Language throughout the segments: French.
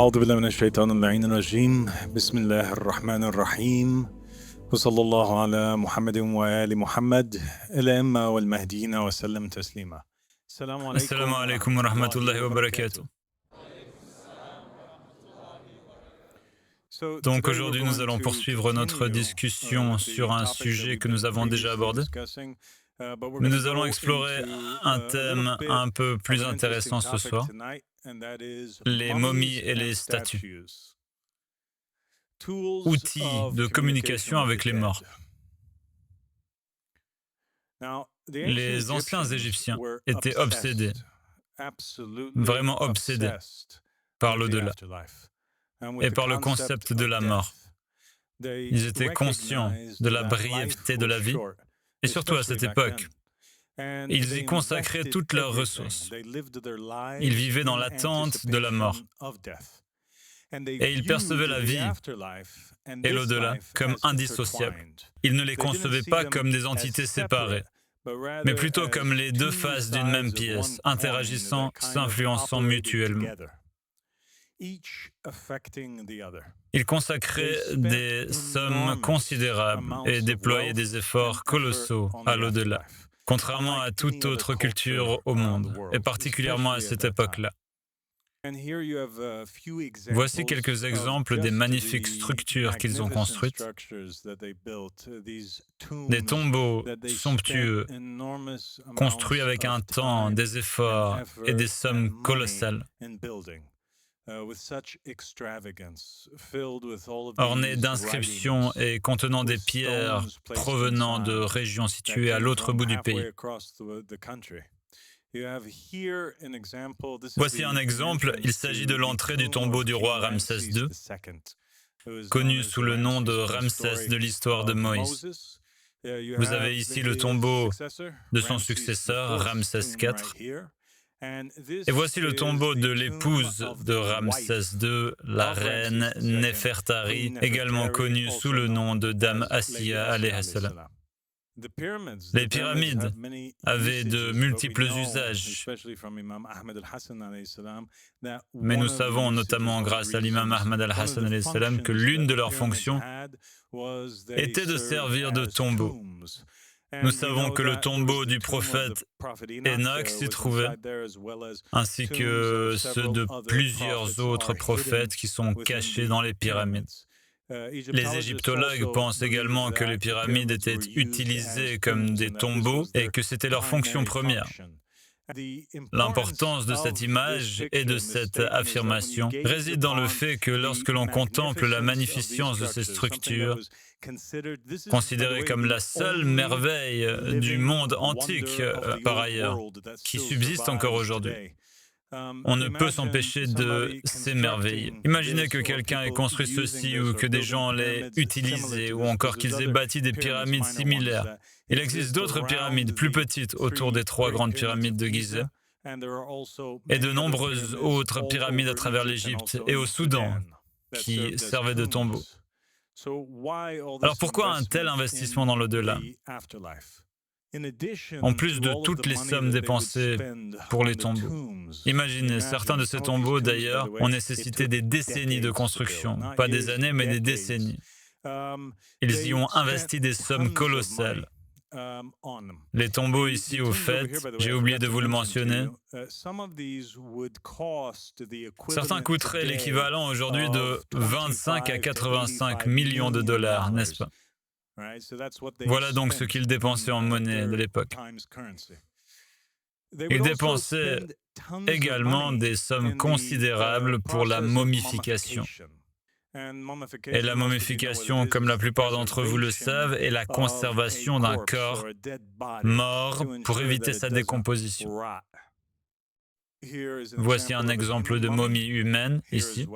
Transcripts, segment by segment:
أعوذ بالله من الشيطان اللعين الرجيم بسم الله الرحمن الرحيم وصلى الله على محمد وآل محمد الأئمة والمهديين وسلم تسليما. السلام Assalamu عليكم alaikum ورحمة wa الله rahmatullahi wa barakatuh. وبركاته. So Donc today we're aujourd'hui, nous going allons to poursuivre notre continue discussion the sur un topic that sujet we've que been nous avons déjà previously abordé. discussing, but we're Mais going to nous allons go explorer into un a little thème bit un peu of plus an interesting intéressant ce topic soir, tonight, and that is les momies mummies et les and statues, statues, tools outils of de communication communication with the avec les dead. morts. Now, the ancient Les anciens Egyptians Égyptiens were étaient obsédés, obsessed, absolutely vraiment obsédés obsessed par with the l'au-delà afterlife and with et the par le concept concept de of la mort. death. They Ils étaient conscients recognized de la that life brièveté de was la vie, short, et surtout à especially cette back époque. then. And Ils they y consacraient invested toutes leurs everything. ressources. They lived their Ils lives vivaient dans in l'attente de la mort. anticipation of death. And they Et ils percevaient la viewed the vie afterlife and et this l'au-delà life comme as indissociables. intertwined. Ils ne les They didn't concevaient see pas them comme des as entités separate, séparées, but mais rather plutôt as comme les deux two faces d'une même sides of pièce, one coin interagissant, that kind of s'influençant operated mutuellement. together, each affecting the other. Ils consacraient des sommes considérables et déployaient des efforts colossaux à l'au-delà, contrairement à toute autre culture au monde, et particulièrement à cette époque-là. Voici quelques exemples des magnifiques structures qu'ils ont construites, des tombeaux somptueux, construits avec un temps, des efforts et des sommes colossales, ornés d'inscriptions et contenant des pierres provenant de régions situées à l'autre bout du pays. Voici un exemple, il s'agit de l'entrée du tombeau du roi Ramsès II, connu sous le nom de Ramsès de l'histoire de Moïse. Vous avez ici le tombeau de son successeur, Ramsès IV. Et voici le tombeau de l'épouse de Ramsès II, la reine Néfertari, également connue sous le nom de Dame Assia alayha salam. Les pyramides avaient de multiples usages, mais nous savons, notamment grâce à l'imam Ahmad al-Hassan alayhi salam, que l'une de leurs fonctions était de servir de tombeau. Nous savons que le tombeau du prophète Enoch s'y trouvait, ainsi que ceux de plusieurs autres prophètes qui sont cachés dans les pyramides. Les égyptologues pensent également que les pyramides étaient utilisées comme des tombeaux et que c'était leur fonction première. L'importance de cette image et de cette affirmation réside dans le fait que lorsque l'on contemple la magnificence de ces structures, considérées comme la seule merveille du monde antique par ailleurs, qui subsiste encore aujourd'hui, on ne peut s'empêcher de s'émerveiller. Imaginez que quelqu'un ait construit ceci ou que des gens l'aient utilisé ou encore qu'ils aient bâti des pyramides similaires. Il existe d'autres pyramides plus petites autour des trois grandes pyramides de Gizeh et de nombreuses autres pyramides à travers l'Égypte et au Soudan qui servaient de tombeaux. Alors pourquoi un tel investissement dans l'au-delà ? En plus de toutes les sommes dépensées pour les tombeaux. Imaginez, certains de ces tombeaux, d'ailleurs, ont nécessité des décennies de construction. Pas des années, mais des décennies. Ils y ont investi des sommes colossales. Les tombeaux ici, au fait, j'ai oublié de vous le mentionner, certains coûteraient l'équivalent aujourd'hui de 25 à 85 millions de dollars, n'est-ce pas ? Voilà donc ce qu'ils dépensaient en monnaie de l'époque. Ils dépensaient également des sommes considérables pour la momification. Et la momification, comme la plupart d'entre vous le savent, est la conservation d'un corps mort pour éviter sa décomposition. Voici un exemple de momie humaine ici,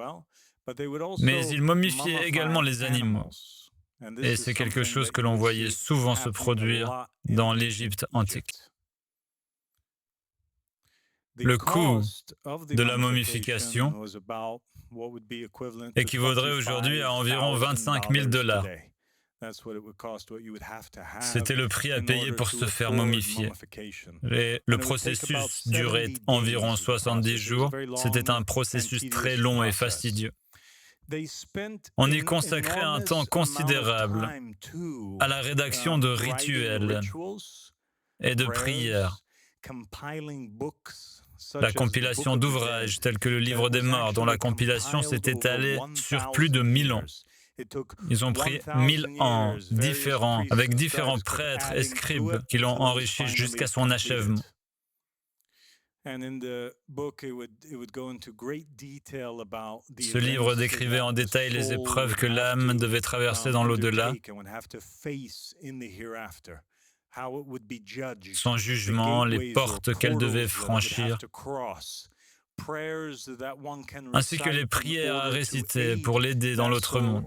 mais ils momifiaient également les animaux. Et c'est quelque chose que l'on voyait souvent se produire dans l'Égypte antique. Le coût de la momification équivaudrait aujourd'hui à environ 25 000 dollars. C'était le prix à payer pour se faire momifier. Le processus durait environ 70 jours. C'était un processus très long et fastidieux. On y consacrait un temps considérable à la rédaction de rituels et de prières, la compilation d'ouvrages tels que le Livre des Morts, dont la compilation s'est étalée sur plus de 1000 ans. Ils ont pris 1000 ans différents, avec différents prêtres et scribes qui l'ont enrichi jusqu'à son achèvement. Ce livre décrivait en détail les épreuves que l'âme devait traverser dans l'au-delà, son jugement, les portes qu'elle devait franchir, ainsi que les prières à réciter pour l'aider dans l'autre monde.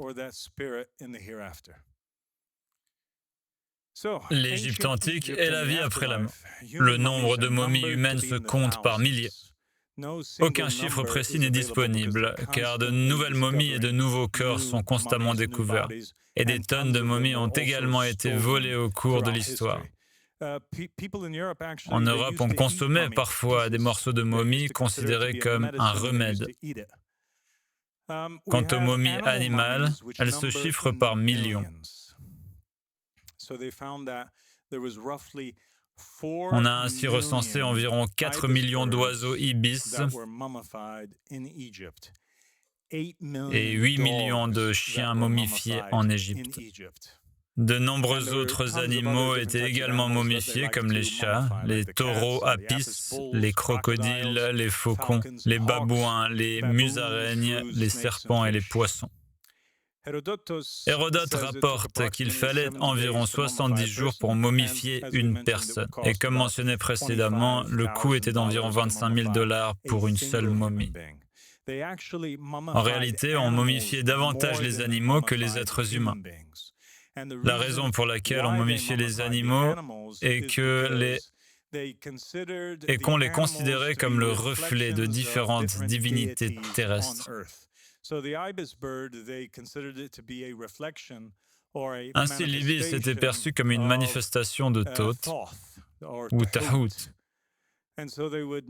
L'Égypte antique est la vie après la mort. Le nombre de momies humaines se compte par milliers. Aucun chiffre précis n'est disponible, car de nouvelles momies et de nouveaux corps sont constamment découverts. Et des tonnes de momies ont également été volées au cours de l'histoire. En Europe, on consommait parfois des morceaux de momies considérés comme un remède. Quant aux momies animales, elles se chiffrent par millions. On a ainsi recensé environ 4 millions d'oiseaux ibis et 8 millions de chiens momifiés en Égypte. De nombreux autres animaux étaient également momifiés, comme les chats, les taureaux apis, les crocodiles, les faucons, les babouins, les musaraignes, les serpents et les poissons. Hérodote rapporte qu'il fallait environ 70 jours pour momifier une personne. Et comme mentionné précédemment, le coût était d'environ $25 000 pour une seule momie. En réalité, on momifiait davantage les animaux que les êtres humains. La raison pour laquelle on momifiait les animaux est qu'on les considérait comme le reflet de différentes divinités terrestres. Ainsi, l'ibis était perçu comme une manifestation de Thoth ou Tahout.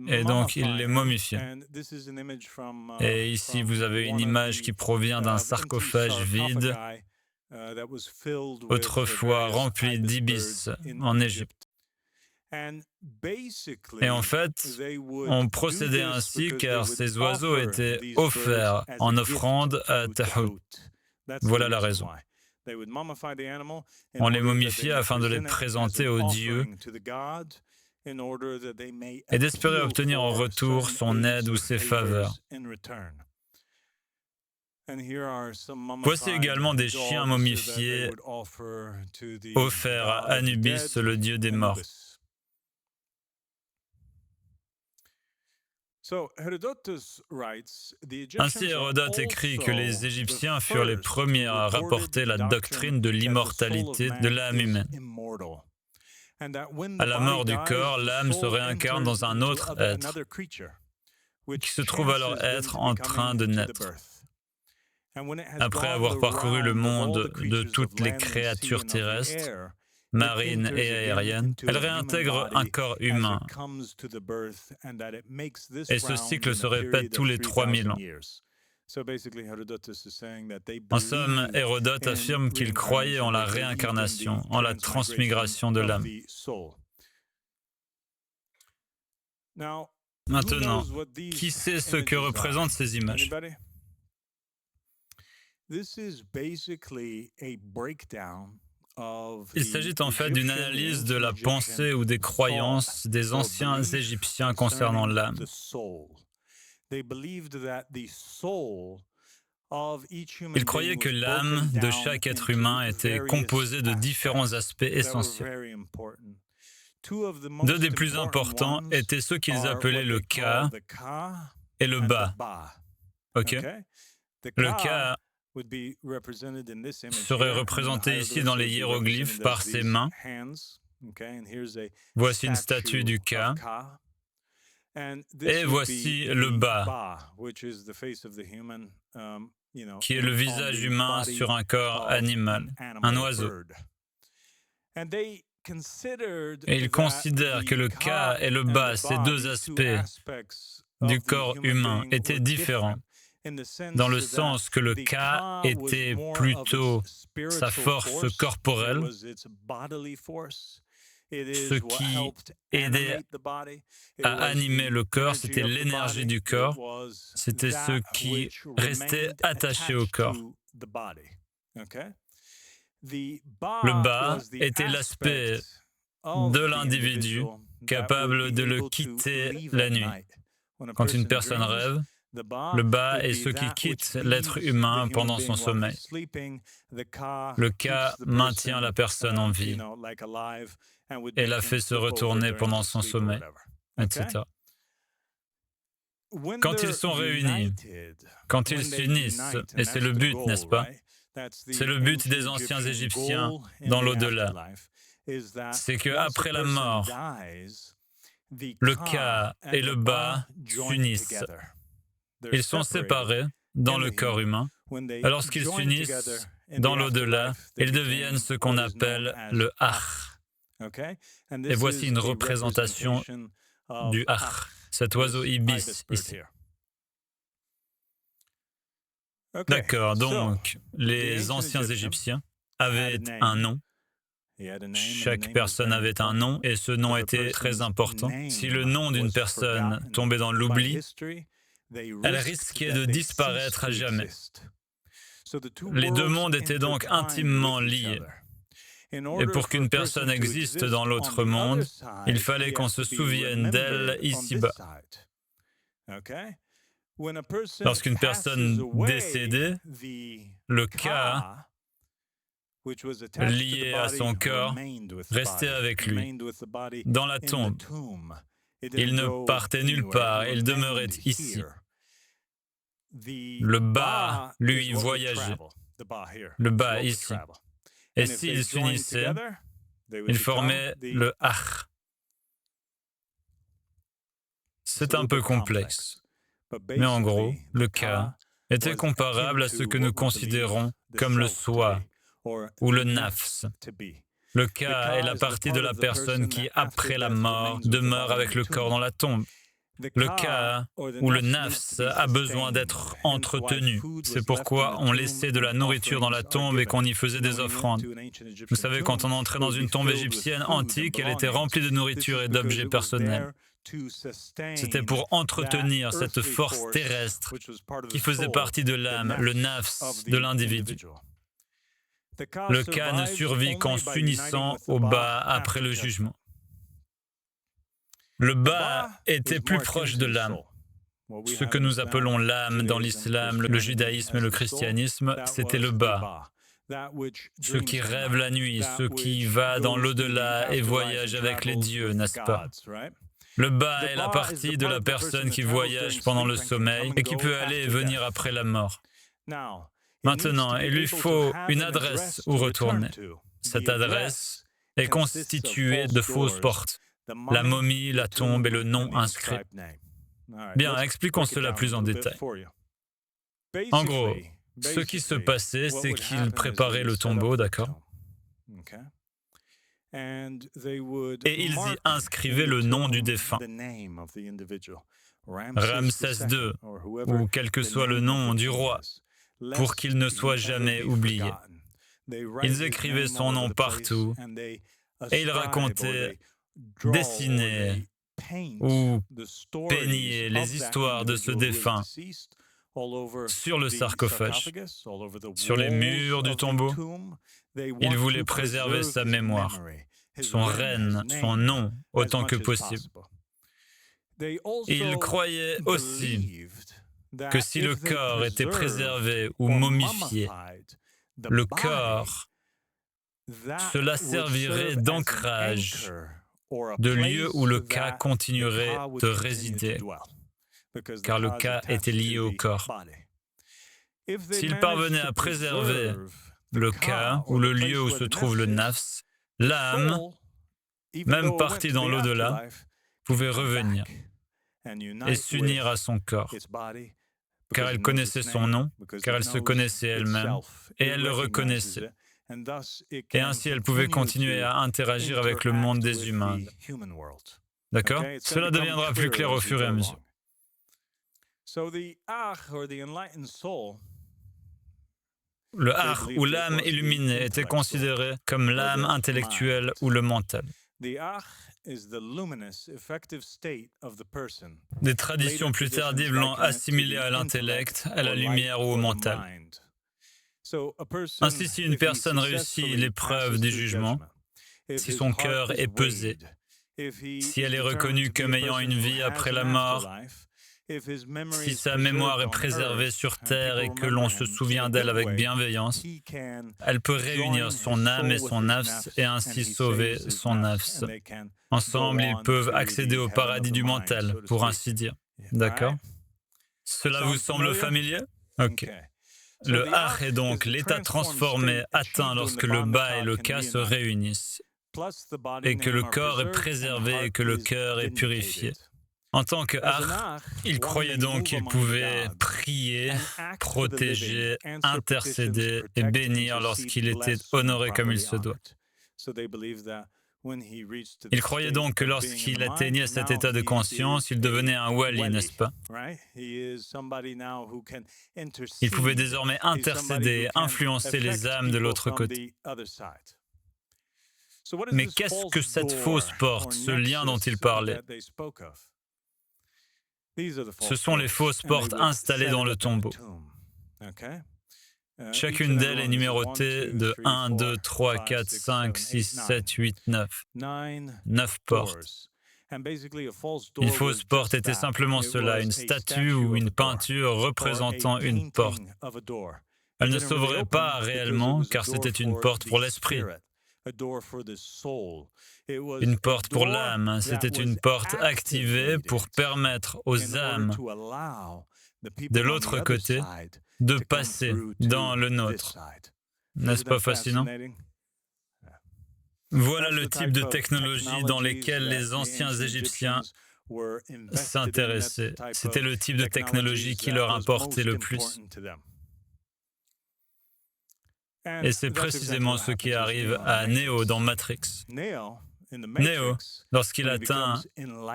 Et donc, ils les momifiaient. Et ici, vous avez une image qui provient d'un sarcophage vide, autrefois rempli d'ibis en Égypte. Et en fait, on procédait ainsi car ces oiseaux étaient offerts en offrande à Tahout. Voilà la raison. On les momifiait afin de les présenter au Dieu et d'espérer obtenir en retour son aide ou ses faveurs. Voici également des chiens momifiés offerts à Anubis, le dieu des morts. Ainsi, Hérodote écrit que les Égyptiens furent les premiers à rapporter la doctrine de l'immortalité de l'âme humaine. À la mort du corps, l'âme se réincarne dans un autre être, qui se trouve alors être en train de naître. Après avoir parcouru le monde de toutes les créatures terrestres, marines et aériennes, elle réintègre un corps humain. Et ce cycle se répète tous les 3000 ans. En somme, Hérodote affirme qu'il croyait en la réincarnation, en la transmigration de l'âme. Maintenant, qui sait ce que représentent ces images ? Il s'agit en fait d'une analyse de la pensée ou des croyances des anciens Égyptiens concernant l'âme. Ils croyaient que l'âme de chaque être humain était composée de différents aspects essentiels. Deux des plus importants étaient ceux qu'ils appelaient le Ka et le Ba. Okay? Le Ka serait représenté ici dans les hiéroglyphes par ses mains. Voici une statue du Ka. Et voici le Ba, qui est le visage humain sur un corps animal. un oiseau. Et ils considèrent que le Ka et le Ba, ces deux aspects du corps humain, étaient différents, dans le sens que le Ka était plutôt sa force corporelle, ce qui aidait à animer le corps, c'était l'énergie du corps, c'était ce qui restait attaché au corps. Le Ba était l'aspect de l'individu capable de le quitter la nuit. Quand une personne rêve, le Ba est ce qui quitte l'être humain pendant son sommeil. Le Ka maintient la personne en vie et la fait se retourner pendant son sommeil, etc. Quand ils sont réunis, quand ils s'unissent, et c'est le but, n'est-ce pas? C'est le but des anciens Égyptiens dans l'au-delà. C'est qu'après la mort, le Ka et le Ba s'unissent. Ils sont séparés dans le corps humain. Et lorsqu'ils s'unissent dans l'au-delà, ils deviennent ce qu'on appelle le Ach. Et voici une représentation du Ach, cet oiseau ibis ici. D'accord, donc les anciens Égyptiens avaient un nom. Chaque personne avait un nom et ce nom était très important. Si le nom d'une personne tombait dans l'oubli, elle risquait de disparaître à jamais. Les deux mondes étaient donc intimement liés. Et pour qu'une personne existe dans l'autre monde, il fallait qu'on se souvienne d'elle ici-bas. Lorsqu'une personne décédait, le Ka, lié à son corps, restait avec lui, dans la tombe. Il ne partait nulle part, il demeurait ici. Le Ba, lui, voyageait. Le Ba, ici. Et s'ils s'unissaient, ils formaient le Ach. C'est un peu complexe. Mais en gros, le Ka était comparable à ce que nous considérons comme le Soi ou le Nafs. Le Ka est la partie de la personne qui, après la mort, demeure avec le corps dans la tombe. Le Ka ou le Nafs a besoin d'être entretenu. C'est pourquoi on laissait de la nourriture dans la tombe et qu'on y faisait des offrandes. Vous savez, quand on entrait dans une tombe égyptienne antique, elle était remplie de nourriture et d'objets personnels. C'était pour entretenir cette force terrestre qui faisait partie de l'âme, le Nafs de l'individu. Le Ka ne survit qu'en s'unissant au Ba après le jugement. Le Ba était plus proche de l'âme. Ce que nous appelons l'âme dans l'islam, le judaïsme et le christianisme, c'était le Ba. Ce qui rêve la nuit, ce qui va dans l'au-delà et voyage avec les dieux, n'est-ce pas? Le Ba est la partie de la personne qui voyage pendant le sommeil et qui peut aller et venir après la mort. Maintenant, il lui faut une adresse où retourner. Cette adresse est constituée de fausses portes. La momie, la tombe et le nom inscrit. Bien, expliquons cela plus en détail. En gros, ce qui se passait, c'est qu'ils préparaient le tombeau, d'accord? Et ils y inscrivaient le nom du défunt. Ramsès II, ou quel que soit le nom du roi, pour qu'il ne soit jamais oublié. Ils écrivaient son nom partout, et ils racontaient, dessinaient ou peignaient les histoires de ce défunt sur le sarcophage, sur les murs du tombeau. Ils voulaient préserver sa mémoire, son règne, son nom, autant que possible. Ils croyaient aussi que si le corps était préservé ou momifié, le corps, cela servirait d'ancrage, de lieu où le Ka continuerait de résider, car le Ka était lié au corps. S'ils parvenaient à préserver le Ka ou le lieu où se trouve le Nafs, l'âme, même partie dans l'au-delà, pouvait revenir et s'unir à son corps, car elle connaissait son nom, car elle se connaissait elle-même, et elle le reconnaissait. Et ainsi, elle pouvait continuer à interagir avec le monde des humains. D'accord? Cela deviendra plus clair au fur et à mesure. Le Akh ou l'âme illuminée était considéré comme l'âme intellectuelle ou le mental. Des traditions plus tardives l'ont assimilé à l'intellect, à la lumière ou au mental. Ainsi, si une personne réussit l'épreuve du jugement, si son cœur est pesé, si elle est reconnue comme ayant une vie après la mort, si sa mémoire est préservée sur terre et que l'on se souvient d'elle avec bienveillance, elle peut réunir son âme et son nafs et ainsi sauver son nafs. Ensemble, ils peuvent accéder au paradis du mental, pour ainsi dire. D'accord? Cela vous semble familier? Ok. Le Akh est donc l'état transformé atteint lorsque le Ba et le Ka se réunissent, et que le corps est préservé et que le cœur est purifié. En tant que Akh, il croyait donc qu'il pouvait prier, protéger, intercéder et bénir lorsqu'il était honoré comme il se doit. Il croyait donc que lorsqu'il atteignait cet état de conscience, il devenait un wali, n'est-ce pas? Il pouvait désormais intercéder, influencer les âmes de l'autre côté. Mais qu'est-ce que cette fausse porte, ce lien dont il parlait? Ce sont les fausses portes installées dans le tombeau. Chacune d'elles est numérotée de 1, 2, 3, 4, 5, 6, 7, 8, 9. 9 portes. Une fausse porte était simplement cela, une statue ou une peinture représentant une porte. Elle ne sauverait pas réellement, car c'était une porte pour l'esprit. Une porte pour l'âme, c'était une porte activée pour permettre aux âmes de l'autre côté de passer dans le nôtre. N'est-ce pas fascinant? Voilà le type de technologie dans lesquelles les anciens Égyptiens s'intéressaient. C'était le type de technologie qui leur importait le plus. Et c'est précisément ce qui arrive à Neo dans Matrix. Neo, lorsqu'il atteint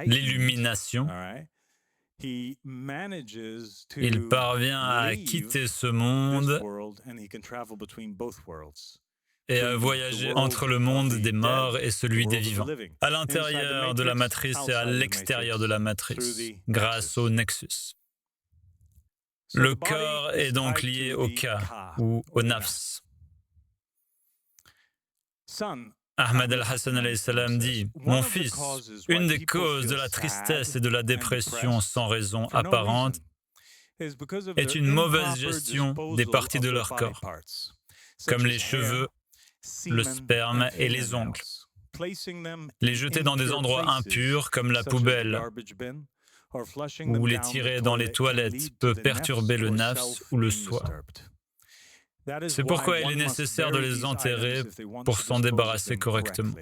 l'illumination, il parvient à quitter ce monde et à voyager entre le monde des morts et celui des vivants, à l'intérieur de la matrice et à l'extérieur de la matrice, grâce au Nexus. Le corps est donc lié au Ka ou au Nafs. Ahmad al-Hassan alayhi salam dit « Mon fils, une des causes de la tristesse et de la dépression sans raison apparente est une mauvaise gestion des parties de leur corps, comme les cheveux, le sperme et les ongles. Les jeter dans des endroits impurs comme la poubelle ou les tirer dans les toilettes peut perturber le nafs ou le soi. C'est pourquoi il est nécessaire de les enterrer pour s'en débarrasser correctement.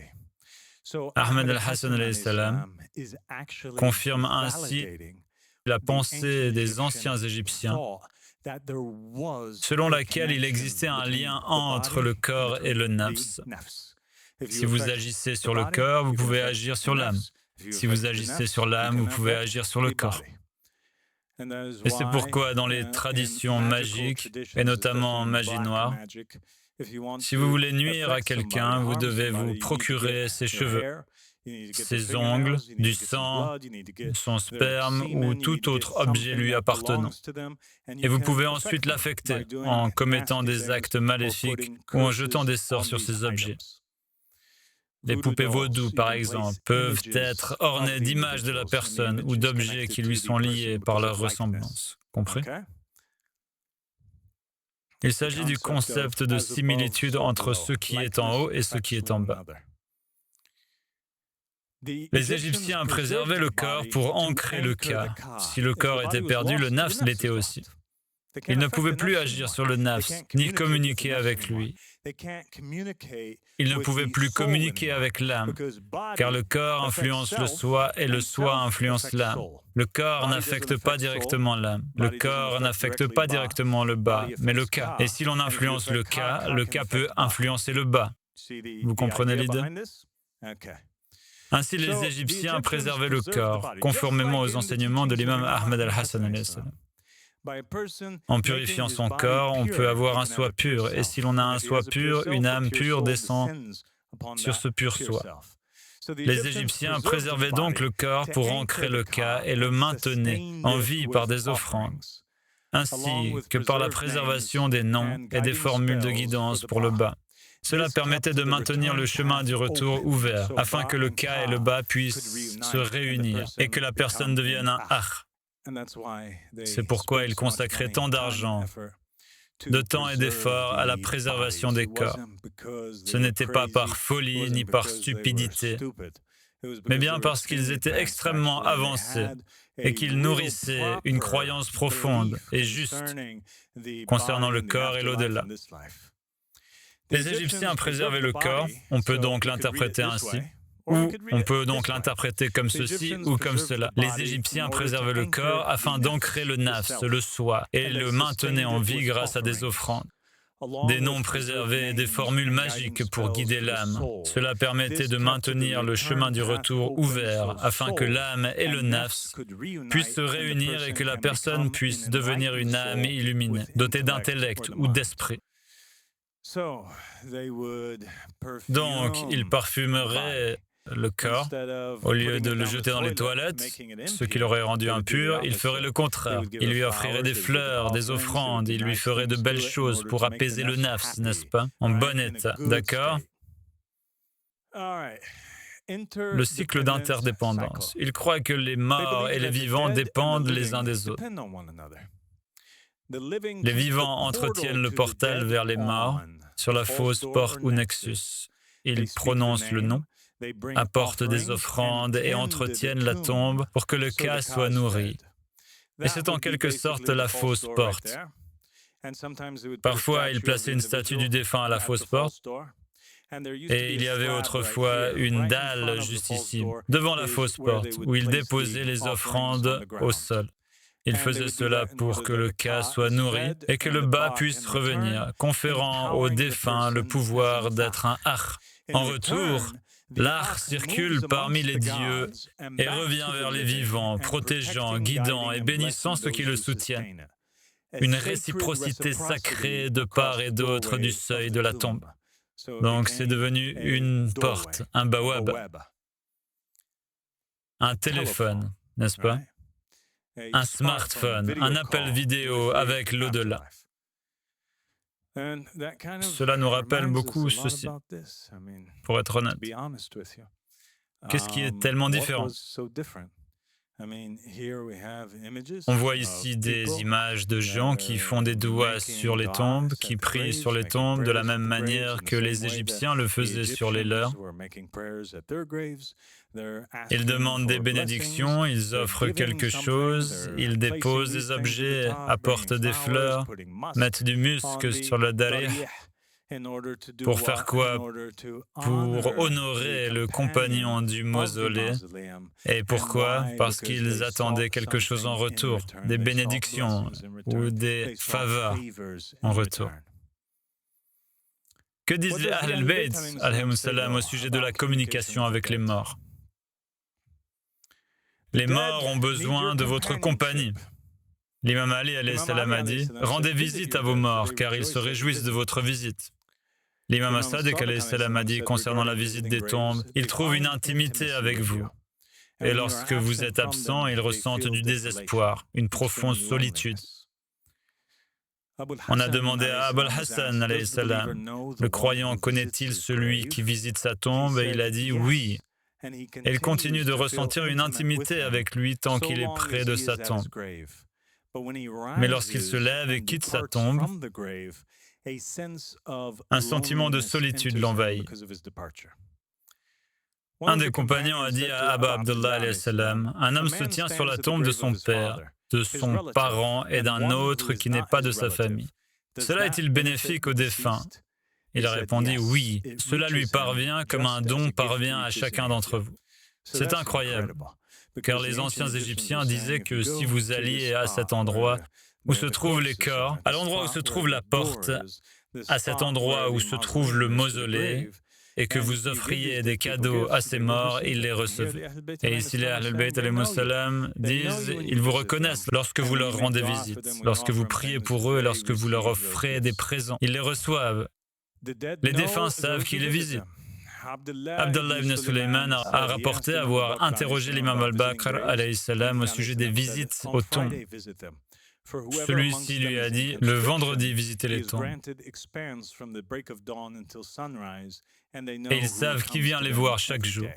Ahmad al-Hassan alayhi salam confirme ainsi la pensée des anciens Égyptiens, selon laquelle il existait un lien entre le corps et le nafs. Si vous agissez sur le corps, vous pouvez agir sur l'âme. Si vous agissez sur l'âme, vous pouvez agir sur le corps. Et c'est pourquoi dans les traditions magiques, et notamment en magie noire, si vous voulez nuire à quelqu'un, vous devez vous procurer ses cheveux, ses ongles, du sang, son sperme ou tout autre objet lui appartenant. Et vous pouvez ensuite l'affecter en commettant des actes maléfiques ou en jetant des sorts sur ces objets. Les poupées vaudou, par exemple, peuvent être ornées d'images de la personne ou d'objets qui lui sont liés par leur ressemblance. Compris? Il s'agit du concept de similitude entre ce qui est en haut et ce qui est en bas. Les Égyptiens préservaient le corps pour ancrer le Ka. Si le corps était perdu, le nafs l'était aussi. Ils ne pouvaient plus agir sur le nafs, ni communiquer avec lui. Ils ne pouvaient plus communiquer avec l'âme, car le corps influence le soi et le soi influence l'âme. Le corps n'affecte pas directement l'âme. Le corps n'affecte pas directement le bas, mais le ka. Et si l'on influence le ka peut influencer le bas. Vous comprenez l'idée? Ainsi, les Égyptiens préservaient le corps, conformément aux enseignements de l'imam Ahmed al-Hassan. En purifiant son corps, on peut avoir un soi pur, et si l'on a un soi pur, une âme pure descend sur ce pur soi. Les Égyptiens préservaient donc le corps pour ancrer le ka et le maintenaient en vie par des offrandes, ainsi que par la préservation des noms et des formules de guidance pour le bas. Cela permettait de maintenir le chemin du retour ouvert, afin que le ka et le bas puissent se réunir et que la personne devienne un akh. C'est pourquoi ils consacraient tant d'argent, de temps et d'efforts à la préservation des corps. Ce n'était pas par folie ni par stupidité, mais bien parce qu'ils étaient extrêmement avancés et qu'ils nourrissaient une croyance profonde et juste concernant le corps et l'au-delà. Les Égyptiens préservaient le corps, on peut donc l'interpréter ainsi. Ou on peut donc l'interpréter comme ceci ou comme cela. Les Égyptiens préservaient le corps afin d'ancrer le nafs, le soi, et le maintenaient en vie grâce à des offrandes. Des noms préservés et des formules magiques pour guider l'âme. Cela permettait de maintenir le chemin du retour ouvert afin que l'âme et le nafs puissent se réunir et que la personne puisse devenir une âme illuminée, dotée d'intellect ou d'esprit. Donc, ils parfumeraient le corps, au lieu de le jeter dans les toilettes, ce qui l'aurait rendu impur, il ferait le contraire. Il lui offrirait des fleurs, des offrandes, il lui ferait de belles choses pour apaiser le nafs, n'est-ce pas? En bon état, d'accord? Le cycle d'interdépendance. Il croit que les morts et les vivants dépendent les uns des autres. Les vivants entretiennent le portal vers les morts sur la fausse porte ou nexus. Ils prononcent le nom, apportent des offrandes et entretiennent la tombe pour que le ka soit nourri. Et c'est en quelque sorte la fausse porte. Parfois, ils plaçaient une statue du défunt à la fausse porte, et il y avait autrefois une dalle juste ici, devant la fausse porte, où ils déposaient les offrandes au sol. Ils faisaient cela pour que le ka soit nourri et que le bas puisse revenir, conférant au défunt le pouvoir d'être un akh. En retour, l'akh circule parmi les dieux et revient vers les vivants, protégeant, guidant et bénissant ceux qui le soutiennent. Une réciprocité sacrée de part et d'autre du seuil de la tombe. Donc c'est devenu une porte, un bawab, un téléphone, n'est-ce pas? Un smartphone, un appel vidéo avec l'au-delà. Cela nous rappelle beaucoup ceci, pour être honnête. Qu'est-ce qui est tellement différent? On voit ici des images de gens qui font des doigts sur les tombes, qui prient sur les tombes de la même manière que les Égyptiens le faisaient sur les leurs. Ils demandent des bénédictions, ils offrent quelque chose, ils déposent des objets, apportent des fleurs, mettent du musc sur le darih. Pour faire quoi? Pour honorer le compagnon du mausolée. Et pourquoi? Parce qu'ils attendaient quelque chose en retour, des bénédictions ou des faveurs en retour. Que disent les Ahl al-Bayt, alayhimus salam, au sujet de la communication avec les morts? Les morts ont besoin de votre compagnie. L'imam Ali alayhi salam a dit « Rendez visite à vos morts, car ils se réjouissent de votre visite. » L'imam as-Sadiq alayhi salam a dit concernant la visite des tombes, ils trouvent une intimité avec vous. Et lorsque vous êtes absent, ils ressentent du désespoir, une profonde solitude. On a demandé à Abul Hassan alayhi salam, le croyant connaît-il celui qui visite sa tombe? Et il a dit oui. Et il continue de ressentir une intimité avec lui tant qu'il est près de sa tombe. Mais lorsqu'il se lève et quitte sa tombe, un sentiment de solitude l'envahit. Un des compagnons a dit à Abba Abdullah alayhi salam, un homme se tient sur la tombe de son père, de son parent et d'un autre qui n'est pas de sa famille. Cela est-il bénéfique au défunt? Il a répondu oui, cela lui parvient comme un don parvient à chacun d'entre vous. C'est incroyable, car les anciens Égyptiens disaient que si vous alliez à cet endroit où se trouvent les corps, à l'endroit où se trouve la porte, à cet endroit où se trouve le mausolée, et que vous offriez des cadeaux à ces morts, ils les recevaient. Et ici, les Ahl al-Bayt alayhimus salam disent, ils vous reconnaissent lorsque vous leur rendez visite, lorsque vous priez pour eux et lorsque vous leur offrez des présents. Ils les reçoivent. Les défunts savent qui les visite. Abdallah ibn Suleyman a rapporté avoir interrogé l'imam al-Baqir alayhi salam au sujet des visites aux tombes. Celui-ci lui a dit, le vendredi, visitez les tombes. Et ils savent qui vient les voir chaque jour.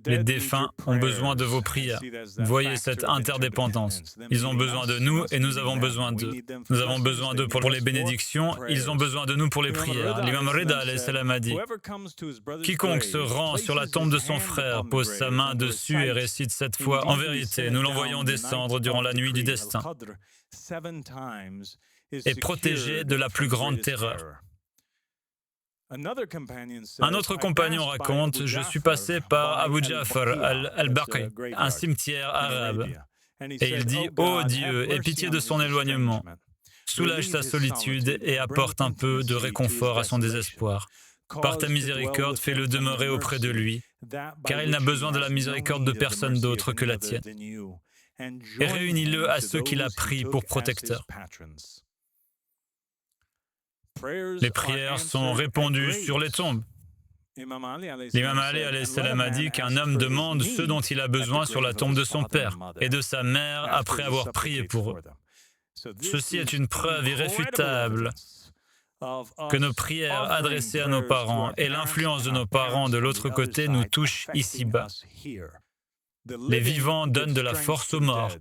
Les défunts ont besoin de vos prières. Voyez cette interdépendance. Ils ont besoin de nous et nous avons besoin d'eux. Nous avons besoin d'eux pour les bénédictions, ils ont besoin de nous pour les prières. L'imam Rida alayhi salam a dit, quiconque se rend sur la tombe de son frère, pose sa main dessus et récite 7 fois, en vérité, nous l'envoyons descendre durant la nuit du destin, et protégé de la plus grande terreur. Un autre compagnon raconte, je suis passé par Abu Ja'far al-Baqi, un cimetière arabe, et il dit, ô Dieu, aie pitié de son éloignement, soulage sa solitude et apporte un peu de réconfort à son désespoir. Par ta miséricorde, fais-le demeurer auprès de lui, car il n'a besoin de la miséricorde de personne d'autre que la tienne. Et réunis-le à ceux qu'il a pris pour protecteurs. Les prières sont répondues sur les tombes. L'imam Ali alayhi salam a dit qu'un homme demande ce dont il a besoin sur la tombe de son père et de sa mère après avoir prié pour eux. Ceci est une preuve irréfutable que nos prières adressées à nos parents et l'influence de nos parents de l'autre côté nous touchent ici-bas. Les vivants donnent de la force aux morts.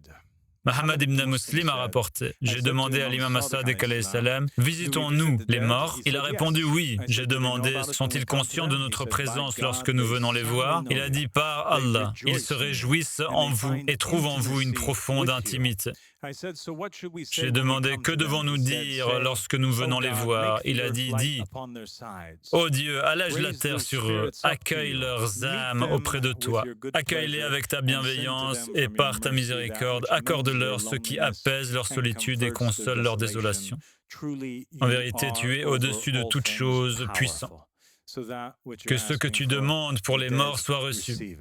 Muhammad ibn Muslim a rapporté, j'ai demandé à l'imam as-Sadiq alayhi salam, visitons-nous les morts? Il a répondu oui. J'ai demandé, sont-ils conscients de notre présence lorsque nous venons les voir? Il a dit, par Allah, ils se réjouissent en vous et trouvent en vous une profonde intimité. J'ai demandé, que devons-nous dire lorsque nous venons les voir? Il a dit, dis, ô Dieu, allège la terre sur eux, accueille leurs âmes auprès de toi, accueille-les avec ta bienveillance et par ta miséricorde, accorde-leur ce qui apaise leur solitude et console leur désolation. En vérité, tu es au-dessus de toute chose puissant. Que ce que tu demandes pour les morts soit reçu.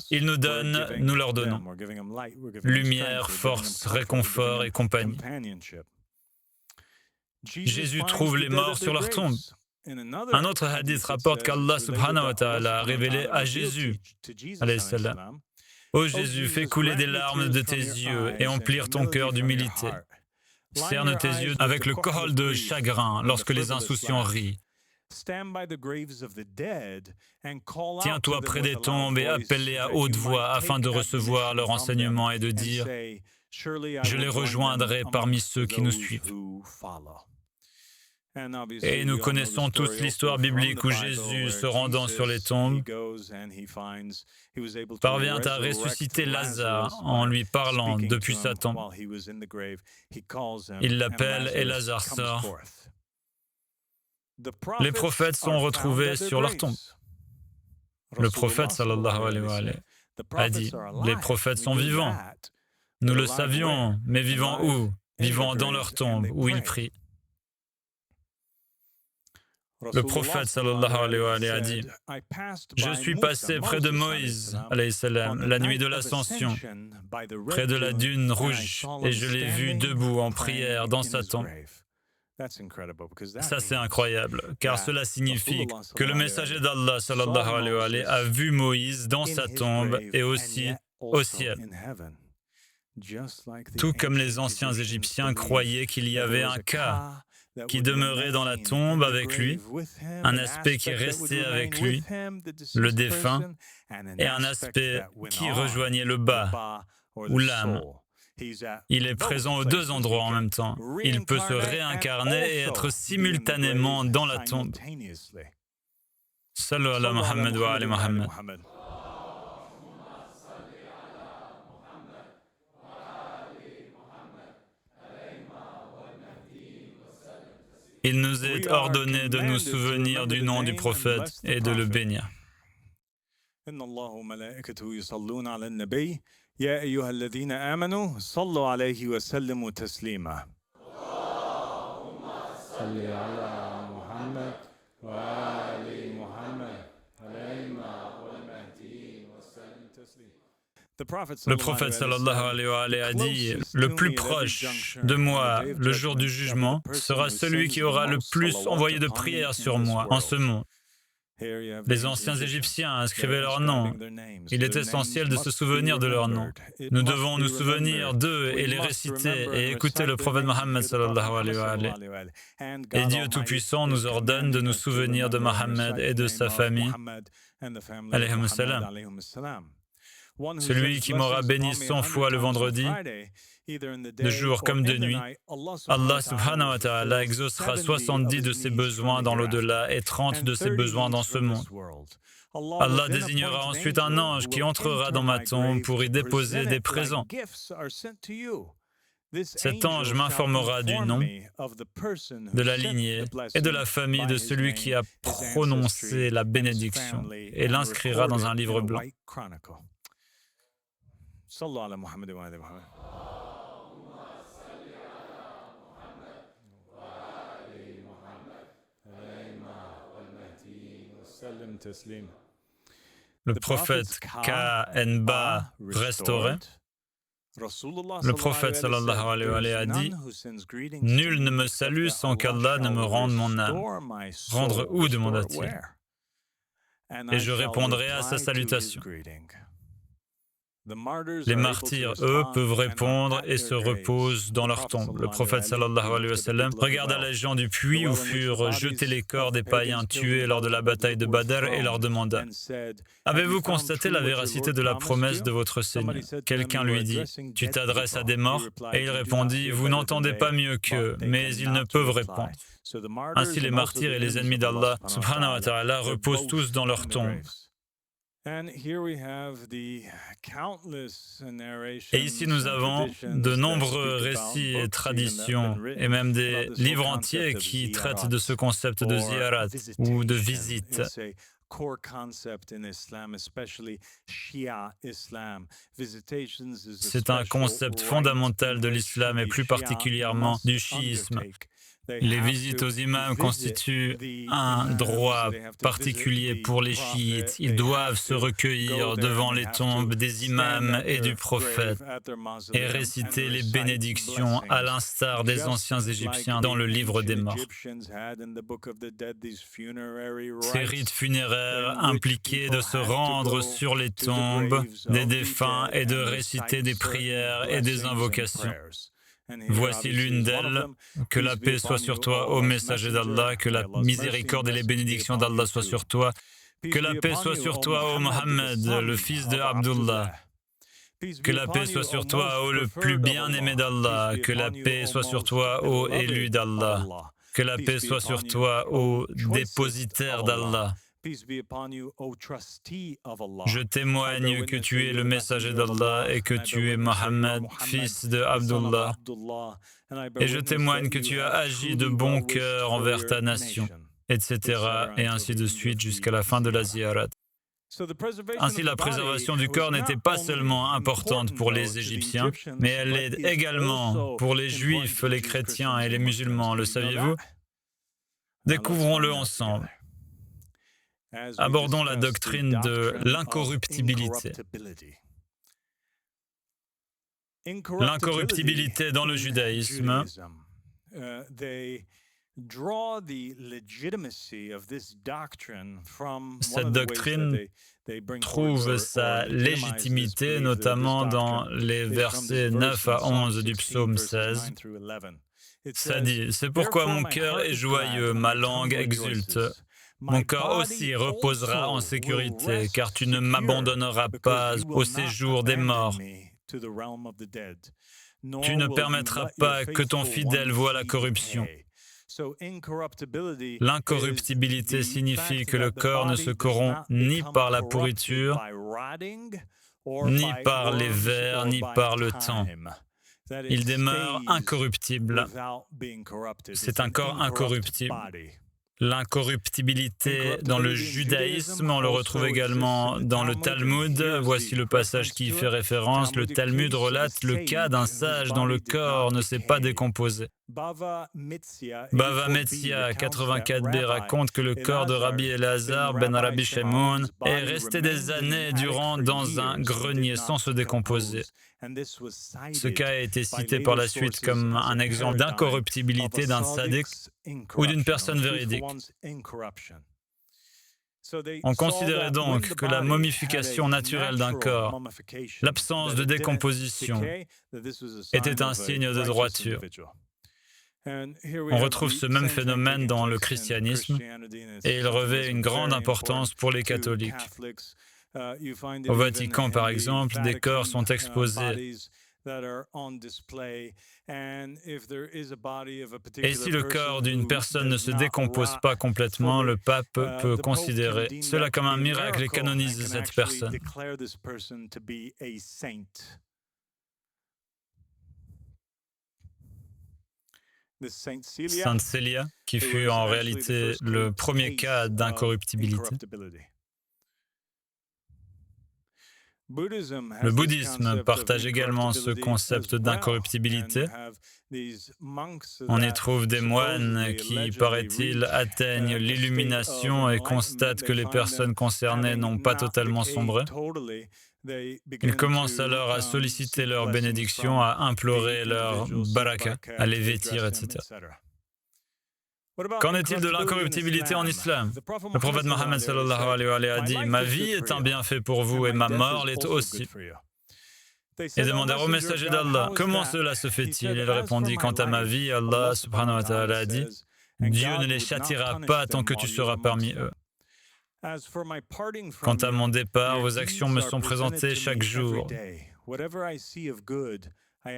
Ils nous donnent, nous leur donnons. Lumière, force, réconfort et compagnie. Jésus trouve les morts sur leur tombe. Un autre hadith rapporte qu'Allah subhanahu wa ta'ala a révélé à Jésus, alayhi salam, ô Jésus, fais couler des larmes de tes yeux et emplir ton cœur d'humilité. Cerne tes yeux avec le col de chagrin lorsque les insouciants rient. Tiens-toi près des tombes et appelle-les à haute voix afin de recevoir leur enseignement et de dire « Je les rejoindrai parmi ceux qui nous suivent ». Et nous connaissons tous l'histoire biblique où Jésus, se rendant sur les tombes, parvient à ressusciter Lazare en lui parlant depuis sa tombe. Il l'appelle et Lazare sort. Les prophètes sont retrouvés sur leur tombe. Le prophète sallallahu alayhi wa sallam a dit, les prophètes sont vivants. Nous le savions, mais vivants où? Vivants dans leur tombe, où ils prient. Le prophète sallallahu alayhi wa sallam a dit, je suis passé près de Moïse alayhi salam, la nuit de l'ascension, près de la dune rouge, et je l'ai vu debout en prière dans sa tombe. Ça, c'est incroyable, car cela signifie que le messager d'Allah sallallahu alayhi wa sallam a vu Moïse dans sa tombe et aussi au ciel. Tout comme les anciens Égyptiens croyaient qu'il y avait un cas qui demeurait dans la tombe avec lui, un aspect qui restait avec lui, le défunt, et un aspect qui rejoignait le bas, ou l'âme. Il est présent aux deux endroits en même temps. Il peut se réincarner et être simultanément dans la tombe. Sallu ala Muhammad wa ali Muhammad. Il nous est ordonné de nous souvenir du nom du prophète et de le bénir. إن الله وملائكته يصلون على النبي يا أيها الذين آمنوا صلوا عليه وسلموا تسليما. اللهم صل على محمد وآل محمد الأئمة والمهديين وسلم تسليما. Le prophète sallallahu alayhi wa alayhi a dit « Le plus proche de moi le jour du jugement sera celui qui aura le plus envoyé de prières sur moi en ce monde. » Les anciens Égyptiens inscrivaient leurs noms. Il est essentiel de se souvenir de leurs noms. Nous devons nous souvenir d'eux et les réciter et écouter le prophète Mohammed sallallahu alayhi wa alayhi. Et Dieu Tout-Puissant nous ordonne de nous souvenir de Mohammed et de sa famille. Alayhim salam. Celui qui m'aura béni 100 fois le vendredi, de jour comme de nuit, Allah subhanahu wa ta'ala exaucera 70 de ses besoins dans l'au-delà et 30 de ses besoins dans ce monde. Allah désignera ensuite un ange qui entrera dans ma tombe pour y déposer des présents. Cet ange m'informera du nom, de la lignée et de la famille de celui qui a prononcé la bénédiction et l'inscrira dans un livre blanc. صلوا على محمد وآل محمد. Le prophète Ka-Enba restauré, le prophète sallallahu alayhi wa alayhi a dit « Nul ne me salue sans qu'Allah ne me rende mon âme. Rendre où demanda-t-il? Et je répondrai à sa salutation. » Les martyrs, eux, peuvent répondre et se reposent dans leur tombe. Le prophète sallallahu alayhi wa sallam regarda les gens du puits où furent jetés les corps des païens tués lors de la bataille de Badr et leur demanda « Avez-vous constaté la véracité de la promesse de votre Seigneur ?» Quelqu'un lui dit « Tu t'adresses à des morts ?» Et il répondit « Vous n'entendez pas mieux qu'eux, mais ils ne peuvent répondre. » Ainsi les martyrs et les ennemis d'Allah subhanahu wa ta'ala reposent tous dans leur tombe. Et ici nous avons de nombreux récits et traditions, et même des livres entiers qui traitent de ce concept de ziyarat ou de visite. C'est un concept fondamental de l'islam et plus particulièrement du chiisme. Les visites aux imams constituent un droit particulier pour les chiites. Ils doivent se recueillir devant les tombes des imams et du prophète et réciter les bénédictions à l'instar des anciens Égyptiens dans le livre des morts. Ces rites funéraires impliquaient de se rendre sur les tombes des défunts et de réciter des prières et des invocations. Voici l'une d'elles, que la paix soit sur toi, ô messager d'Allah, que la miséricorde et les bénédictions d'Allah soient sur toi, que la paix soit sur toi, ô Mohammed, le fils de Abdullah, que la paix soit sur toi, ô le plus bien-aimé d'Allah, que la paix soit sur toi, ô élu d'Allah, que la paix soit sur toi, ô dépositaire d'Allah. Je témoigne que tu es le messager d'Allah et que tu es Mohammed, fils de Abdullah. Et je témoigne que tu as agi de bon cœur envers ta nation, etc. Et ainsi de suite jusqu'à la fin de la ziyarat. Ainsi, la préservation du corps n'était pas seulement importante pour les Égyptiens, mais elle l'est également pour les Juifs, les chrétiens et les musulmans. Le saviez-vous? Découvrons-le ensemble. Abordons la doctrine de l'incorruptibilité. L'incorruptibilité dans le judaïsme cette doctrine trouve sa légitimité notamment dans les versets 9 à 11 du psaume 16. Ça dit « C'est pourquoi mon cœur est joyeux, ma langue exulte. Mon corps aussi reposera en sécurité, car tu ne m'abandonneras pas au séjour des morts. Tu ne permettras pas que ton fidèle voie la corruption. L'incorruptibilité signifie que le corps ne se corrompt ni par la pourriture, ni par les vers, ni par le temps. Il demeure incorruptible. C'est un corps incorruptible. L'incorruptibilité dans le judaïsme, on le retrouve également dans le Talmud. Voici le passage qui y fait référence. Le Talmud relate le cas d'un sage dont le corps ne s'est pas décomposé. Bava Metzia 84b raconte que le corps de Rabbi Elazar ben Rabbi Shimon est resté des années durant dans un grenier sans se décomposer. Ce cas a été cité par la suite comme un exemple d'incorruptibilité d'un sadique ou d'une personne véridique. On considérait donc que la momification naturelle d'un corps, l'absence de décomposition, était un signe de droiture. On retrouve ce même phénomène dans le christianisme et il revêt une grande importance pour les catholiques. Au Vatican, par exemple, des corps sont exposés. Et si le corps d'une personne ne se décompose pas complètement, le pape peut considérer cela comme un miracle et canoniser cette personne. Sainte Célia, qui fut en réalité le premier cas d'incorruptibilité. Le bouddhisme partage également ce concept d'incorruptibilité. On y trouve des moines qui, paraît-il, atteignent l'illumination et constatent que les personnes concernées n'ont pas totalement sombré. Ils commencent alors à solliciter leur bénédiction, à implorer leur baraka, à les vêtir, etc. Qu'en est-il de l'incorruptibilité en islam? Le prophète Mohammed sallallahu alayhi wa sallam a dit « Ma vie est un bienfait pour vous et ma mort l'est aussi ». Ils demandèrent au messager d'Allah « Comment cela se fait-il » Il répondit « Quant à ma vie, Allah subhanahu wa ta'ala a dit « Dieu ne les châtiera pas tant que tu seras parmi eux ». Quant à mon départ, vos actions me sont présentées chaque jour.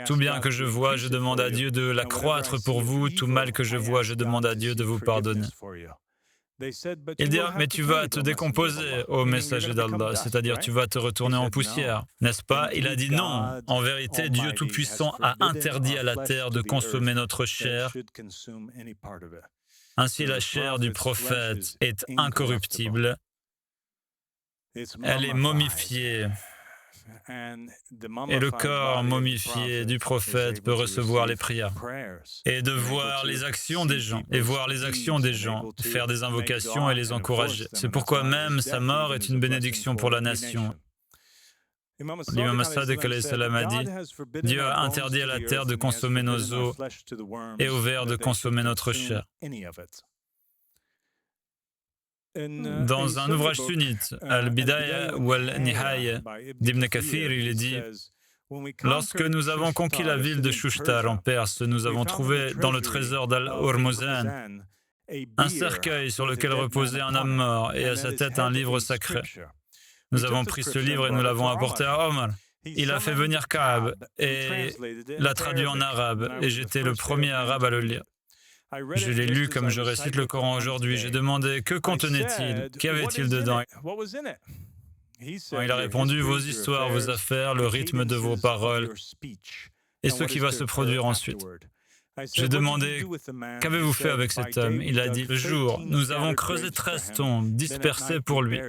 Tout bien que je vois, je demande à Dieu de l'accroître pour vous. Tout mal que je vois, je demande à Dieu de vous pardonner. Ils dirent, mais tu vas te décomposer, ô messager d'Allah, c'est-à-dire tu vas te retourner en poussière, n'est-ce pas? Il a dit non. En vérité, Dieu Tout-Puissant a interdit à la terre de consommer notre chair. Ainsi, la chair du prophète est incorruptible. Elle est momifiée. Et le corps momifié du prophète peut recevoir les prières et de voir les actions des gens, faire des invocations et les encourager. C'est pourquoi même sa mort est une bénédiction pour la nation. L'imam as-Sadiq alayhi salam a dit « Dieu a interdit à la terre de consommer nos os et aux vers de consommer notre chair ». Dans un ouvrage sunnite, Al-Bidaya ou Al-Nihaya d'Ibn Kathir, il est dit « Lorsque nous avons conquis la ville de Shushtar en Perse, nous avons trouvé dans le trésor d'Al-Urmuzan un cercueil sur lequel reposait un homme mort et à sa tête un livre sacré. Nous avons pris ce livre et nous l'avons apporté à Omar. Il a fait venir Ka'ab et l'a traduit en arabe et j'étais le premier arabe à le lire. Je l'ai lu comme je récite le Coran aujourd'hui. J'ai demandé « Que contenait-il? Qu'avait-il dedans ?» Il a répondu « Vos histoires, vos affaires, le rythme de vos paroles et ce qui va se produire ensuite. » J'ai demandé « Qu'avez-vous fait avec cet homme ?» Il a dit « Le jour, nous avons creusé 13 tombes dispersées pour lui.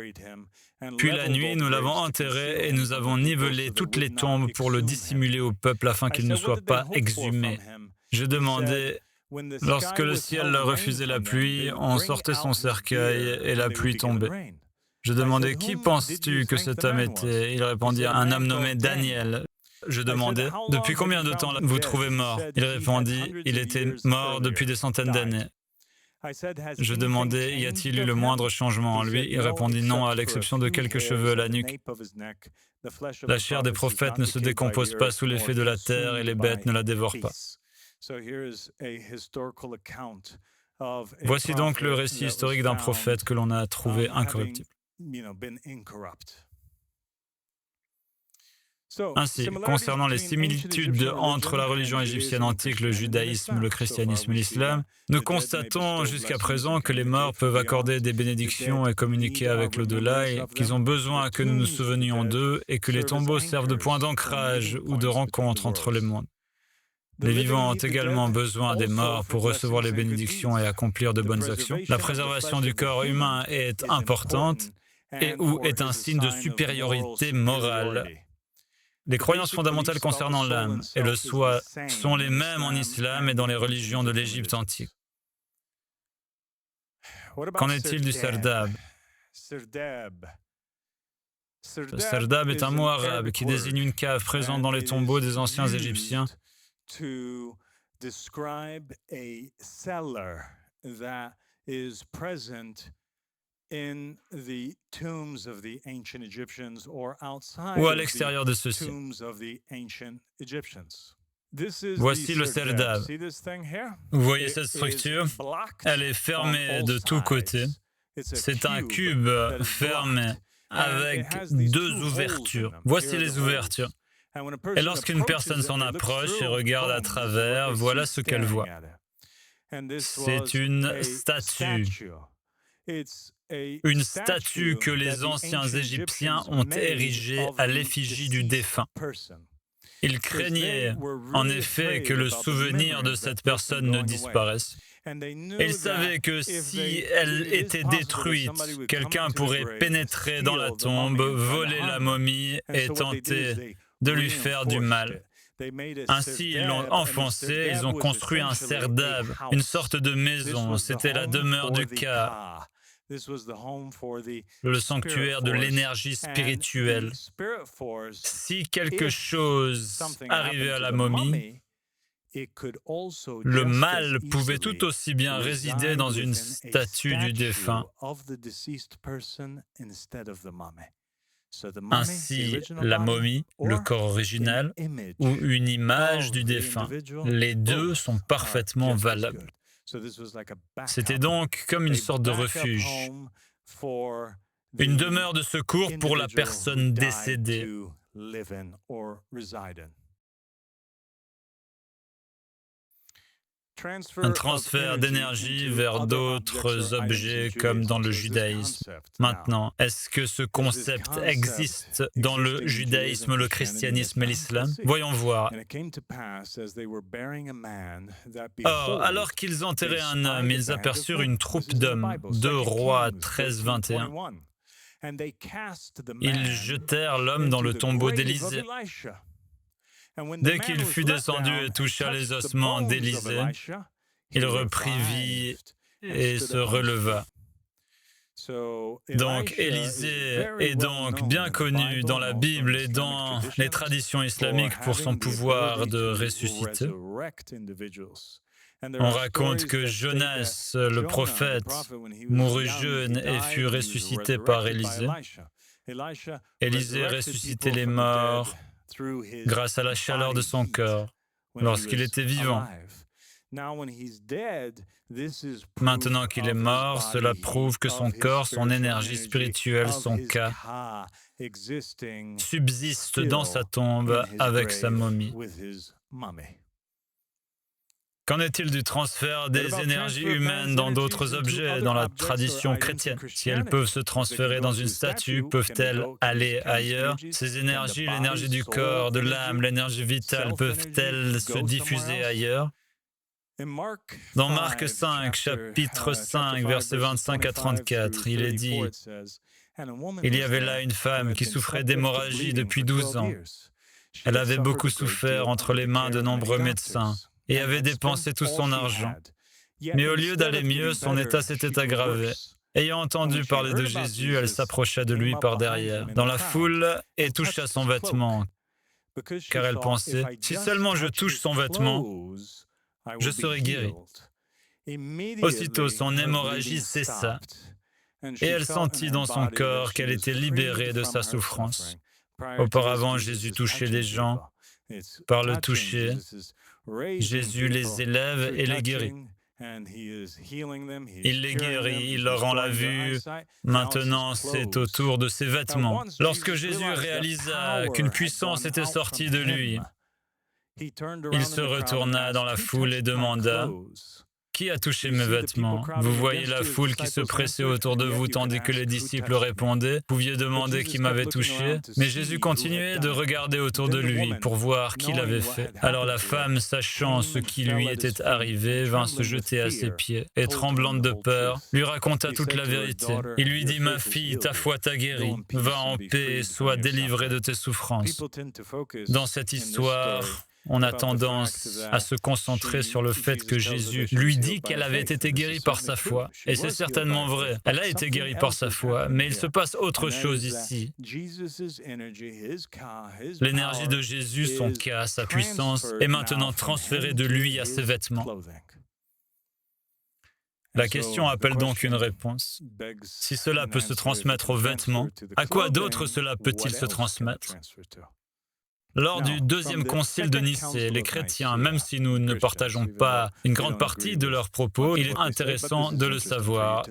Puis la nuit, nous l'avons enterré et nous avons nivelé toutes les tombes pour le dissimuler au peuple afin qu'il ne soit pas exhumé. » Je demandais lorsque le ciel leur refusait la pluie, on sortait son cercueil et la pluie tombait. Je demandais « Qui penses-tu que cet homme était ?» Il répondit « Un homme nommé Daniel. » Je demandais « Depuis combien de temps vous trouvez mort ?» Il répondit « Il était mort depuis des centaines d'années. » Je demandais « Y a-t-il eu le moindre changement en lui ?» Il répondit « Non, à l'exception de quelques cheveux à la nuque. La chair des prophètes ne se décompose pas sous l'effet de la terre et les bêtes ne la dévorent pas. » Voici donc le récit historique d'un prophète que l'on a trouvé incorruptible. Ainsi, concernant les similitudes entre la religion égyptienne antique, le judaïsme, le christianisme et l'islam, nous constatons jusqu'à présent que les morts peuvent accorder des bénédictions et communiquer avec l'au-delà et qu'ils ont besoin que nous nous souvenions d'eux et que les tombeaux servent de point d'ancrage ou de rencontre entre les mondes. Les vivants ont également besoin des morts pour recevoir les bénédictions et accomplir de bonnes actions. La préservation du corps humain est importante et ou est un signe de supériorité morale. Les croyances fondamentales concernant l'âme et le soi sont les mêmes en islam et dans les religions de l'Égypte antique. Qu'en est-il du serdab? Le serdab est un mot arabe qui désigne une cave présente dans les tombeaux des anciens Égyptiens ou à l'extérieur de ceux-ci. Voici le serdab. Vous voyez cette structure? Elle est fermée de tous côtés. C'est un cube fermé avec deux ouvertures. Voici les ouvertures. Et lorsqu'une personne s'en approche et regarde à travers, voilà ce qu'elle voit. C'est une statue. Une statue que les anciens Égyptiens ont érigée à l'effigie du défunt. Ils craignaient en effet que le souvenir de cette personne ne disparaisse. Ils savaient que si elle était détruite, quelqu'un pourrait pénétrer dans la tombe, voler la momie et tenter de lui faire du mal. Ainsi, ils l'ont enfoncé, ils ont construit un serdab, une sorte de maison. C'était la demeure du Ka, le sanctuaire de l'énergie spirituelle. Si quelque chose arrivait à la momie, le mal pouvait tout aussi bien résider dans une statue du défunt. Ainsi, la momie, le corps original, ou une image du défunt, les deux sont parfaitement valables. C'était donc comme une sorte de refuge, une demeure de secours pour la personne décédée. Un transfert d'énergie vers d'autres objets comme dans le judaïsme. Maintenant, est-ce que ce concept existe dans le judaïsme, le christianisme et l'islam? Voyons voir. Or, alors qu'ils enterraient un homme, ils aperçurent une troupe d'hommes. 2 Rois 13, 21. Ils jetèrent l'homme dans le tombeau d'Élisée. Dès qu'il fut descendu et toucha les ossements d'Élisée, il reprit vie et se releva. Donc Élisée est donc bien connu dans la Bible et dans les traditions islamiques pour son pouvoir de ressusciter. On raconte que Jonas, le prophète, mourut jeune et fut ressuscité par Élisée. Élisée ressuscitait les morts grâce à la chaleur de son corps lorsqu'il était vivant. Maintenant qu'il est mort, cela prouve que son corps, son énergie spirituelle, son Ka, subsiste dans sa tombe avec sa momie. Qu'en est-il du transfert des énergies humaines dans d'autres objets, dans la tradition chrétienne? Si elles peuvent se transférer dans une statue, peuvent-elles aller ailleurs? Ces énergies, l'énergie du corps, de l'âme, l'énergie vitale, peuvent-elles se diffuser ailleurs? Dans Marc 5, chapitre 5, versets 25 à 34, il est dit « Il y avait là une femme qui souffrait d'hémorragie depuis 12 ans. Elle avait beaucoup souffert entre les mains de nombreux médecins et avait dépensé tout son argent. Mais au lieu d'aller mieux, son état s'était aggravé. Ayant entendu parler de Jésus, elle s'approcha de lui par derrière, dans la foule, et toucha son vêtement, car elle pensait, « Si seulement je touche son vêtement, je serai guérie. » Aussitôt, son hémorragie cessa, et elle sentit dans son corps qu'elle était libérée de sa souffrance. Auparavant, Jésus touchait les gens. Par le toucher, Jésus les élève et les guérit. Il les guérit, il leur rend la vue. Maintenant, c'est au tour de ses vêtements. Lorsque Jésus réalisa qu'une puissance était sortie de lui, il se retourna dans la foule et demanda: qui a touché mes vêtements? Vous voyez la foule qui se pressait autour de vous tandis que les disciples répondaient. Vous pouviez demander qui m'avait touché. Mais Jésus continuait de regarder autour de lui pour voir qui l'avait fait. Alors la femme, sachant ce qui lui était arrivé, vint se jeter à ses pieds et, tremblante de peur, lui raconta toute la vérité. Il lui dit: ma fille, ta foi t'a guérie. Va en paix et sois délivrée de tes souffrances. Dans cette histoire, on a tendance à se concentrer sur le fait que Jésus lui dit qu'elle avait été guérie par sa foi. Et c'est certainement vrai. Elle a été guérie par sa foi, mais il se passe autre chose ici. L'énergie de Jésus, son cas, sa puissance, est maintenant transférée de lui à ses vêtements. La question appelle donc une réponse. Si cela peut se transmettre aux vêtements, à quoi d'autre cela peut-il se transmettre? Lors du deuxième concile de Nicée, les chrétiens, même si nous ne partageons pas une grande partie de leurs propos, il est intéressant de le savoir.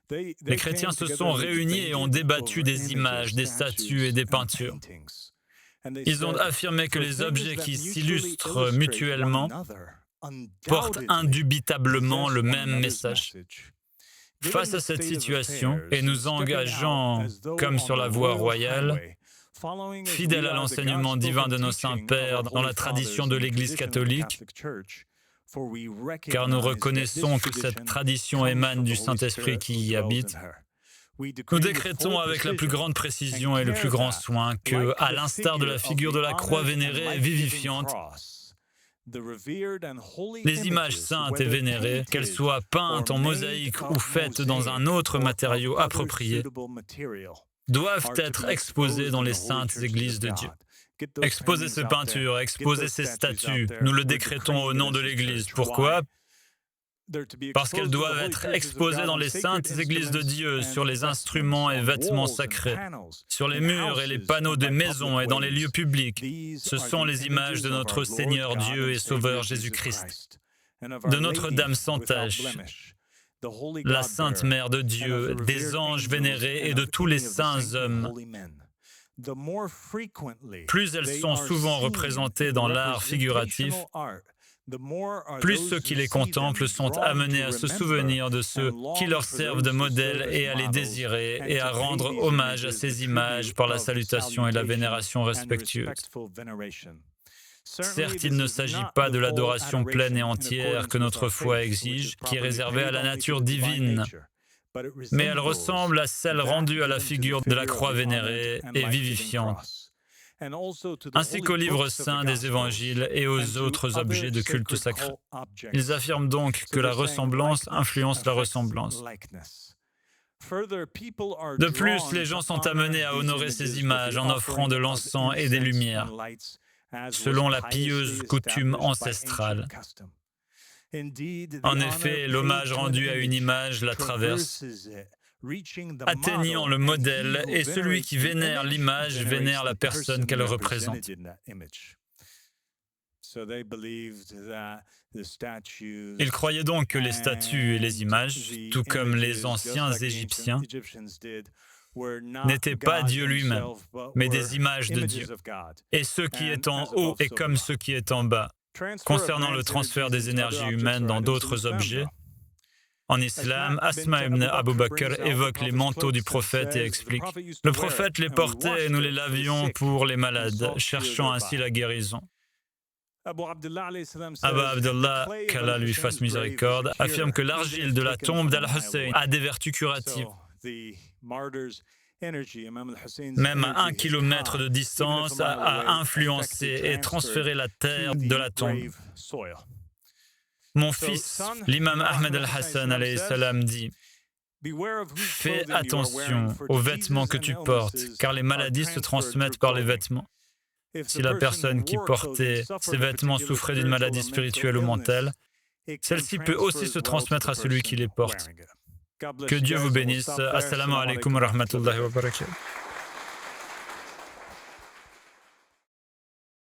Les chrétiens se sont réunis et ont débattu des images, des statues et des peintures. Ils ont affirmé que les objets qui s'illustrent mutuellement portent indubitablement le même message. Face à cette situation, et nous engageant comme sur la voie royale, fidèles à l'enseignement divin de nos saints pères dans la tradition de l'Église catholique, car nous reconnaissons que cette tradition émane du Saint-Esprit qui y habite, nous décrétons avec la plus grande précision et le plus grand soin que, à l'instar de la figure de la croix vénérée et vivifiante, les images saintes et vénérées, qu'elles soient peintes en mosaïque ou faites dans un autre matériau approprié, doivent être exposées dans les saintes églises de Dieu. Exposer ces peintures, exposer ces statues, nous le décrétons au nom de l'Église. Pourquoi? Parce qu'elles doivent être exposées dans les saintes églises de Dieu, sur les instruments et vêtements sacrés, sur les murs et les panneaux des maisons et dans les lieux publics. Ce sont les images de notre Seigneur Dieu et Sauveur Jésus-Christ, de Notre-Dame sans tache, la Sainte Mère de Dieu, des anges vénérés et de tous les saints hommes. Plus elles sont souvent représentées dans l'art figuratif, plus ceux qui les contemplent sont amenés à se souvenir de ceux qui leur servent de modèle et à les désirer et à rendre hommage à ces images par la salutation et la vénération respectueuse. Certes, il ne s'agit pas de l'adoration pleine et entière que notre foi exige, qui est réservée à la nature divine, mais elle ressemble à celle rendue à la figure de la croix vénérée et vivifiante, ainsi qu'aux livres saints des évangiles et aux autres objets de culte sacré. Ils affirment donc que la ressemblance influence la ressemblance. De plus, les gens sont amenés à honorer ces images en offrant de l'encens et des lumières, selon la pieuse coutume ancestrale. En effet, l'hommage rendu à une image la traverse, atteignant le modèle, et celui qui vénère l'image vénère la personne qu'elle représente. Ils croyaient donc que les statues et les images, tout comme les anciens Égyptiens, n'étaient pas Dieu lui-même, mais des images de Dieu. Et ce qui est en haut est comme ce qui est en bas. Concernant le transfert des énergies humaines dans d'autres objets, en islam, Asma ibn Abu Bakr évoque les manteaux du prophète et explique: le prophète les portait et nous les lavions pour les malades, cherchant ainsi la guérison. Abba Abdullah, qu'Allah lui fasse miséricorde, affirme que l'argile de la tombe d'Al-Hussein a des vertus curatives. Même à 1 kilomètre de distance, a influencé et transféré la terre de la tombe. Mon fils, l'imam Ahmed al-Hassan alayhi salam dit: fais attention aux vêtements que tu portes, car les maladies se transmettent par les vêtements. Si la personne qui portait ces vêtements souffrait d'une maladie spirituelle ou mentale, celle-ci peut aussi se transmettre à celui qui les porte. Que Dieu vous bénisse. Assalamu alaikum wa rahmatullahi wa barakatuh.